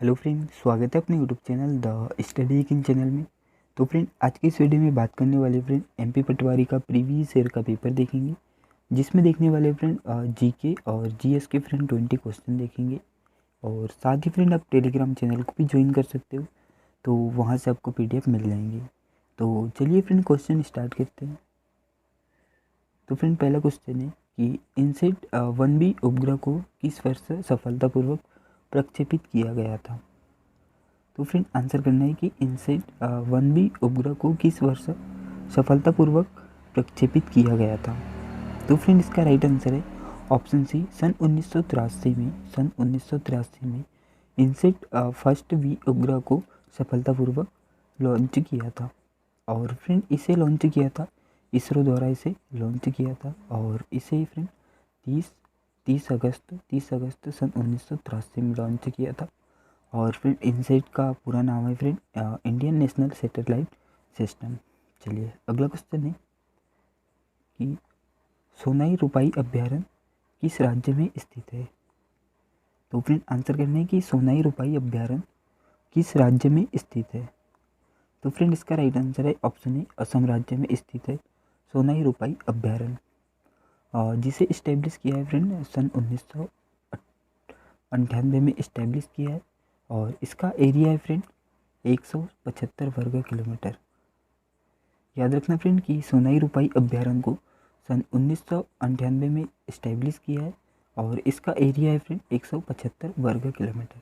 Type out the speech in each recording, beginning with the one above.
Hello friend, स्वागत है अपने YouTube channel the study king channel में। तो फ्रेंड, आज की इस वीडियो में बात करने वाले फ्रेंड एमपी पटवारी का प्रीवियस ईयर का पेपर देखेंगे, जिसमें देखने वाले फ्रेंड जीके और जीएस के फ्रेंड 20 क्वेश्चन देखेंगे। और साथ ही फ्रेंड आप टेलीग्राम चैनल को भी ज्वाइन कर सकते हो, तो वहाँ से आपको पीडीएफ मिल जाएंगे। तो चलिए फ्रेंड, क्वेश्चन स्टार्ट करते हैं। तो फ्रेंड, पहला क्वेश्चन है कि इनसेट 1B उपग्रह को किस वर्ष सफलतापूर्वक प्रक्षेपित किया गया था। तो फ्रेंड, आंसर करना है कि इनसेट 1B उपग्रह को किस वर्ष सफलतापूर्वक प्रक्षेपित किया गया था। तो फ्रेंड, इसका राइट आंसर है ऑप्शन सी, सन 1983 में इनसेट फर्स्ट बी उपग्रह को सफलतापूर्वक लॉन्च किया था। और फ्रेंड, इसे लॉन्च किया था इसरो द्वारा, इसे लॉन्च किया था। और इसे ही फ्रेंड 30 अगस्त सन 1983 में लॉन्च किया था। और फ्रेंड, इनसेट का पूरा नाम है friend Indian national satellite system. चलिए, अगला क्वेश्चन है कि सोनाई रुपाई अभ्यारण्य किस राज्य में स्थित है। तो फ्रेंड, आंसर करना है कि सोनाई रुपाई अभ्यारण्य किस राज्य में स्थित है। तो फ्रेंड, इसका राइट आंसर है ऑप्शन ए, असम राज्य में स्थित है सोनाई रुपाई अभ्यारण्य, जिसे इस्टेब्लिश किया है फ्रेंड सन 1998 में इस्टेब्लिश किया है। और इसका एरिया है फ्रेंड 175 वर्ग किलोमीटर। याद रखना फ्रेंड कि सोनाई रुपाई अभ्यारण्य को सन 1998 में इस्टेब्लिश किया है और इसका एरिया है फ्रेंड 175 वर्ग किलोमीटर।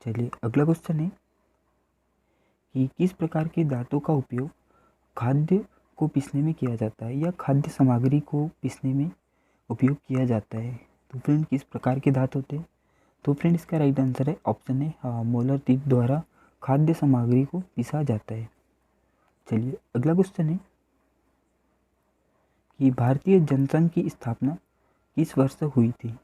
चलिए, अगला क्वेश्चन है कि किस प्रकार के दांतों का उपयोग खाद्य को पीसने में किया जाता है या खाद्य सामग्री को पीसने में उपयोग किया जाता है। तो फ्रेंड, किस प्रकार के दांत होते हैं। तो फ्रेंड, इसका राइट आंसर है ऑप्शन है मोलर टीथ द्वारा खाद्य सामग्री को पीसा जाता है। चलिए, अगला क्वेश्चन है कि भारतीय जनसंघ की स्थापना किस वर्ष हुई थी।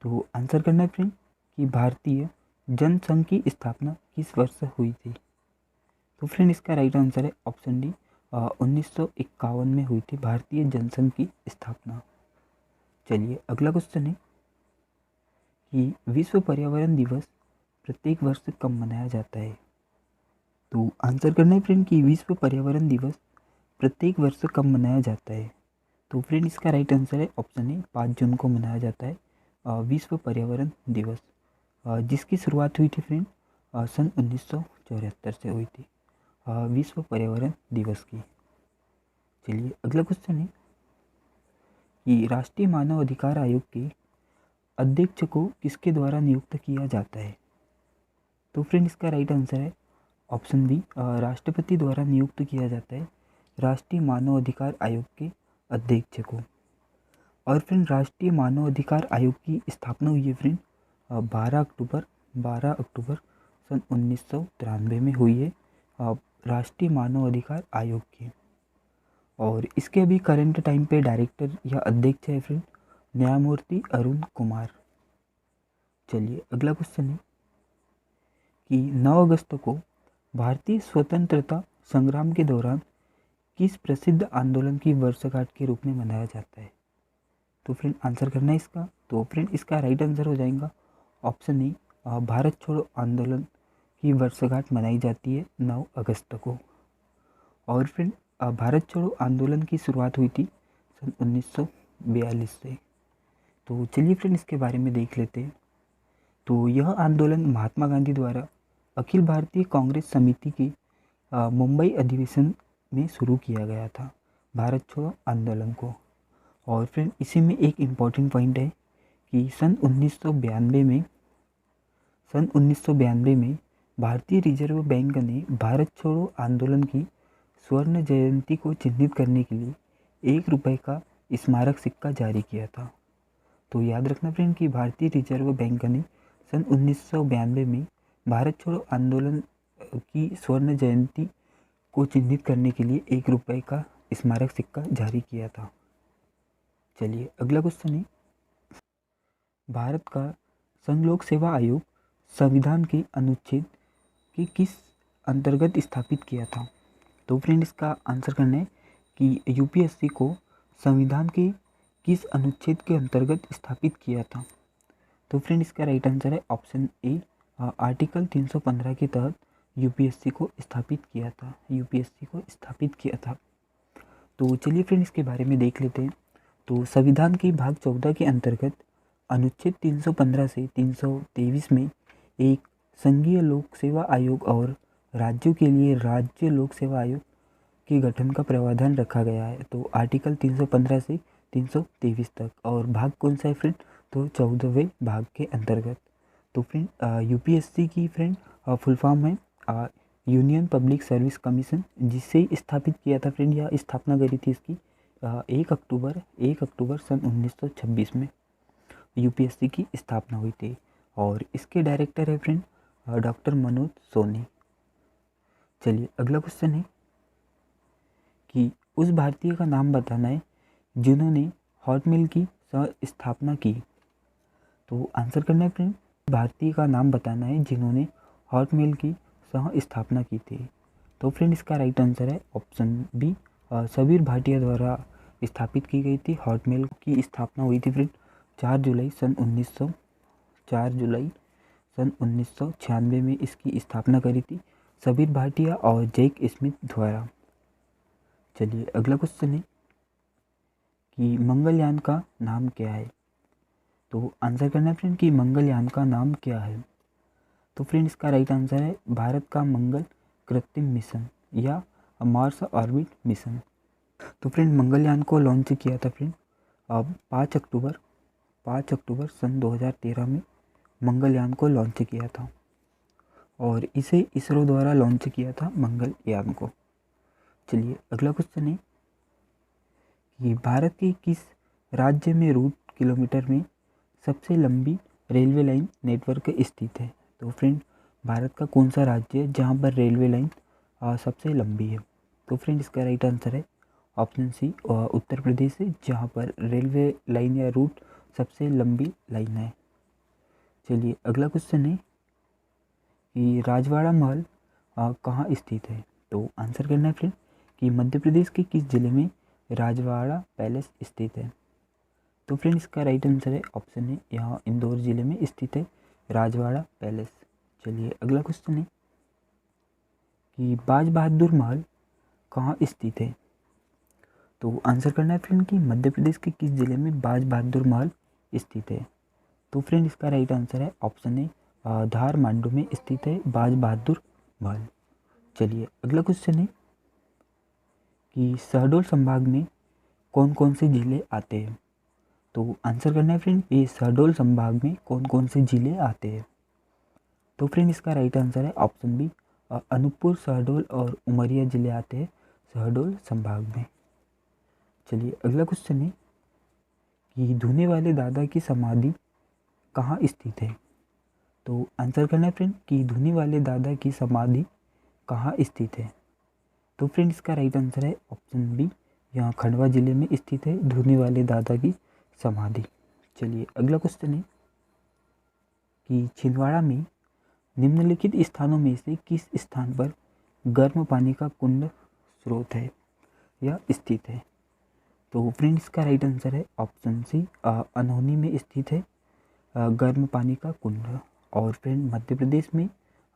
तो आंसर करना है फ्रेंड कि भारतीय जनसंघ की स्थापना किस वर्ष हुई थी। तो फ्रेंड, इसका राइट आंसर है ऑप्शन डी, 1951 में हुई थी भारतीय जनसंघ की स्थापना। चलिए, अगला क्वेश्चन है कि विश्व पर्यावरण दिवस प्रत्येक वर्ष कब मनाया जाता है। तो आंसर करना है फ्रेंड कि विश्व पर्यावरण दिवस प्रत्येक वर्ष कब मनाया जाता है। तो फ्रेंड, इसका राइट आंसर है ऑप्शन ए, 5 जून को मनाया जाता है विश्व पर्यावरण दिवस, जिसकी शुरुआत हुई थी फ्रेंड सन 1974 से हुई थी विश्व पर्यावरण दिवस की। चलिए, अगला क्वेश्चन है कि राष्ट्रीय मानव अधिकार आयोग के अध्यक्ष को किसके द्वारा नियुक्त किया जाता है। तो फ्रेंड, इसका राइट आंसर है ऑप्शन बी, राष्ट्रपति द्वारा नियुक्त किया जाता है राष्ट्रीय मानव अधिकार आयोग के अध्यक्ष को। और फ्रेंड, राष्ट्रीय मानव अधिकार आयोग की स्थापना हुई है फ्रेंड 12 अक्टूबर सन 1993 में हुई है राष्ट्रीय मानव अधिकार आयोग की। और इसके अभी करंट टाइम पे डायरेक्टर या अध्यक्ष है फ्रेंड न्यायमूर्ति अरुण कुमार। चलिए, अगला क्वेश्चन है कि 9 अगस्त को भारतीय स्वतंत्रता संग्राम के दौरान किस प्रसिद्ध आंदोलन की वर्षगांठ के रूप में मनाया जाता है। तो फ्रेंड, आंसर करना है इसका। तो फ्रेंड, इसका राइट आंसर हो जाएगा ऑप्शन ए, भारत छोड़ो आंदोलन की वर्षगांठ मनाई जाती है 9 अगस्त को। और फ्रेंड, भारत छोड़ो आंदोलन की शुरुआत हुई थी सन 1942 से। तो चलिए फ्रेंड, इसके बारे में देख लेते हैं। तो यह आंदोलन महात्मा गांधी द्वारा अखिल भारतीय कांग्रेस समिति के मुंबई अधिवेशन में शुरू किया गया था भारत छोड़ो आंदोलन को। और फ्रेंड, इसी में एक इम्पॉर्टेंट पॉइंट है कि सन 1992 में भारतीय रिजर्व बैंक ने भारत छोड़ो आंदोलन की स्वर्ण जयंती को चिन्हित करने के लिए 1 रुपये का स्मारक सिक्का जारी किया था। तो याद रखना फ्रेंड कि भारतीय रिजर्व बैंक ने सन 1992 में भारत छोड़ो आंदोलन की स्वर्ण जयंती को चिन्हित करने के लिए 1 रुपये का स्मारक सिक्का जारी किया था। चलिए, अगला क्वेश्चन है भारत का संघ लोक सेवा आयोग संविधान के अनुच्छेद के किस अंतर्गत स्थापित किया था। तो फ्रेंड, इसका आंसर करना है कि यूपीएससी को संविधान के किस अनुच्छेद के अंतर्गत स्थापित किया था। तो फ्रेंड, इसका राइट आंसर है ऑप्शन ए, आर्टिकल 315 के तहत यूपीएससी को स्थापित किया था। तो चलिए फ्रेंड इसके बारे में देख लेते हैं। तो संविधान के भाग 14 के अंतर्गत अनुच्छेद 315 से 323 में एक संघीय लोक सेवा आयोग और राज्यों के लिए राज्य लोक सेवा आयोग के गठन का प्रावधान रखा गया है। तो आर्टिकल 315 से 323 तक, और भाग कौन सा है फ्रेंड? तो 14वें भाग के अंतर्गत। तो फ्रेंड यूपीएससी की फ्रेंड फुल फॉर्म है यूनियन पब्लिक सर्विस कमीशन, जिसे स्थापित किया था फ्रेंड, या स्थापना करी थी इसकी 1 अक्टूबर सन 1926 में यूपीएससी की स्थापना हुई थी। और इसके डायरेक्टर है फ्रेंड डॉक्टर मनोज सोनी। चलिए अगला क्वेश्चन है कि उस भारतीय का नाम बताना है जिन्होंने हॉट मिल की स्थापना की। तो आंसर करना है फ्रेंड, भारतीय का नाम बताना है जिन्होंने हॉट मिल की स्थापना की थी। तो फ्रेंड इसका राइट आंसर है ऑप्शन बी, सबीर भाटिया द्वारा स्थापित की गई थी। हॉट मिल की स्थापना हुई थी फ्रेंड 4 जुलाई सन 1996 में इसकी स्थापना करी थी सबीर भाटिया और जैक स्मिथ द्वारा। चलिए अगला क्वेश्चन है कि मंगलयान का नाम क्या है। तो आंसर करना है फ्रेंड कि मंगलयान का नाम क्या है। तो फ्रेंड इसका राइट आंसर है भारत का मंगल कृत्रिम मिशन या मार्स ऑर्बिट मिशन। तो फ्रेंड मंगलयान को लॉन्च किया था फ्रेंड अब 5 अक्टूबर सन 2013 में मंगलयान को लॉन्च किया था, और इसे इसरो द्वारा लॉन्च किया था मंगलयान को। चलिए अगला क्वेश्चन है कि भारत के किस राज्य में रूट किलोमीटर में सबसे लंबी रेलवे लाइन नेटवर्क स्थित है। तो फ्रेंड भारत का कौन सा राज्य है जहाँ पर रेलवे लाइन सबसे लंबी है। तो फ्रेंड इसका राइट आंसर है ऑप्शन सी, उत्तर प्रदेश है, जहाँ पर रेलवे लाइन या रूट सबसे लंबी लाइन है। चलिए अगला क्वेश्चन है कि राजवाड़ा महल कहाँ स्थित है। तो आंसर करना है फ्रेंड कि मध्य प्रदेश के किस जिले में राजवाड़ा पैलेस स्थित है। तो फ्रेंड इसका राइट आंसर है ऑप्शन है, यहाँ इंदौर जिले में स्थित है राजवाड़ा पैलेस। चलिए अगला क्वेश्चन है कि बाज बहादुर महल कहाँ स्थित है। तो आंसर करना है फ्रेंड कि मध्य प्रदेश के किस जिले में बाज बहादुर महल स्थित है। तो फ्रेंड इसका राइट आंसर है ऑप्शन है, धार मांडू में स्थित है बाज बहादुर महल। चलिए अगला क्वेश्चन है कि शहडोल संभाग में कौन कौन से जिले आते हैं। तो आंसर करना है फ्रेंड ये शहडोल संभाग में कौन कौन से जिले आते हैं। तो फ्रेंड इसका राइट आंसर है ऑप्शन बी, अनूपपुर, शहडोल और उमरिया जिले आते हैं शहडोल संभाग में। चलिए अगला क्वेश्चन है कि धुने वाले दादा की समाधि कहाँ स्थित है। तो आंसर करना है फ्रेंड कि धुने वाले दादा की समाधि कहाँ स्थित है। तो फ्रेंड इसका राइट आंसर है ऑप्शन बी, यहाँ खंडवा जिले में स्थित है धुने वाले दादा की समाधि। चलिए अगला क्वेश्चन है कि छिंदवाड़ा में निम्नलिखित स्थानों में से किस स्थान पर गर्म पानी का कुंड स्रोत है या स्थित है। तो फ्रेंड इसका राइट आंसर है ऑप्शन सी, अनहोनी में स्थित है गर्म पानी का कुंड। और फ्रेंड मध्य प्रदेश में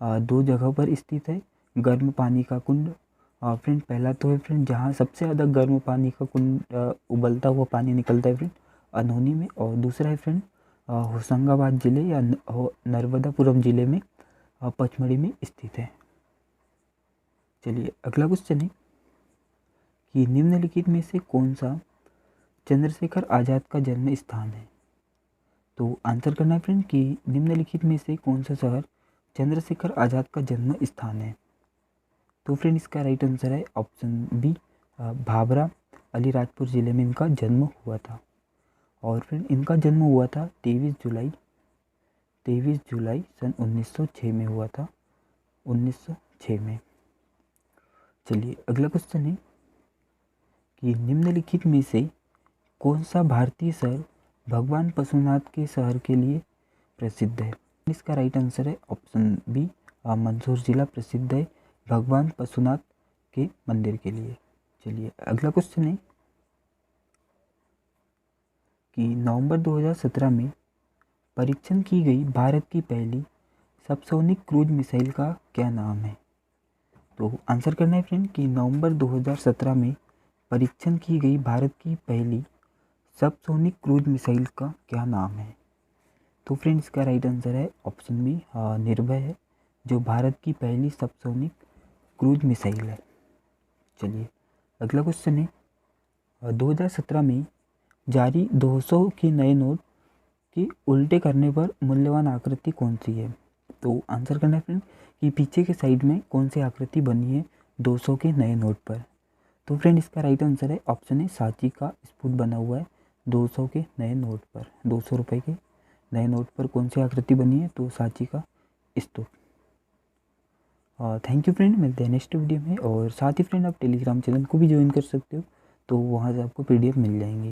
2 जगहों पर स्थित है गर्म पानी का कुंड। फ्रेंड पहला तो है फ्रेंड जहाँ सबसे ज़्यादा गर्म पानी का कुंड उबलता हुआ पानी निकलता है फ्रेंड अनहोनी में, और दूसरा है फ्रेंड होशंगाबाद जिले या नर्मदापुरम जिले में पचमढ़ी में स्थित है। चलिए अगला क्वेश्चन है कि निम्नलिखित में से कौन सा चंद्रशेखर आज़ाद का जन्म स्थान है। तो आंसर करना है फ्रेंड कि निम्नलिखित में से कौन सा शहर चंद्रशेखर आज़ाद का जन्म स्थान है। तो फ्रेंड इसका राइट आंसर है ऑप्शन बी, भाभरा, अलीराजपुर ज़िले में इनका जन्म हुआ था। और फ्रेंड इनका जन्म हुआ था 23 जुलाई सन 1906 में हुआ था 1906 में। चलिए अगला क्वेश्चन है कि निम्नलिखित में से कौन सा भारतीय शहर भगवान पशुनाथ के शहर के लिए प्रसिद्ध है। इसका राइट आंसर है ऑप्शन बी, मंदसौर जिला प्रसिद्ध है भगवान पशुनाथ के मंदिर के लिए। चलिए अगला क्वेश्चन है कि नवंबर 2017 में परीक्षण की गई भारत की पहली सबसोनिक क्रूज मिसाइल का क्या नाम है? तो आंसर करना है फ्रेंड कि नवंबर 2017 में परीक्षण की गई भारत की पहली सबसोनिक क्रूज मिसाइल का क्या नाम है? तो फ्रेंड इसका राइट आंसर है ऑप्शन बी, निर्भय है, जो भारत की पहली सबसोनिक क्रूज मिसाइल है। चलिए अगला क्वेश्चन है, 2017 में जारी 200 के नए नोट के उल्टे करने पर मूल्यवान आकृति कौन सी है? तो आंसर करना है फ्रेंड कि पीछे के साइड में कौन सी आकृति बनी है 200 के नए नोट पर? तो फ्रेंड इसका राइट आंसर है ऑप्शन ए, सांची का स्फुट बना हुआ है 200 के नए नोट पर। 200 रुपये के नए नोट पर कौन सी आकृति बनी है? तो सांची का स्तूप। थैंक यू फ्रेंड, मिलते हैं नेक्स्ट वीडियो में। और साथ ही फ्रेंड आप टेलीग्राम चैनल को भी ज्वाइन कर सकते हो, तो वहाँ से आपको PDF मिल जाएंगी।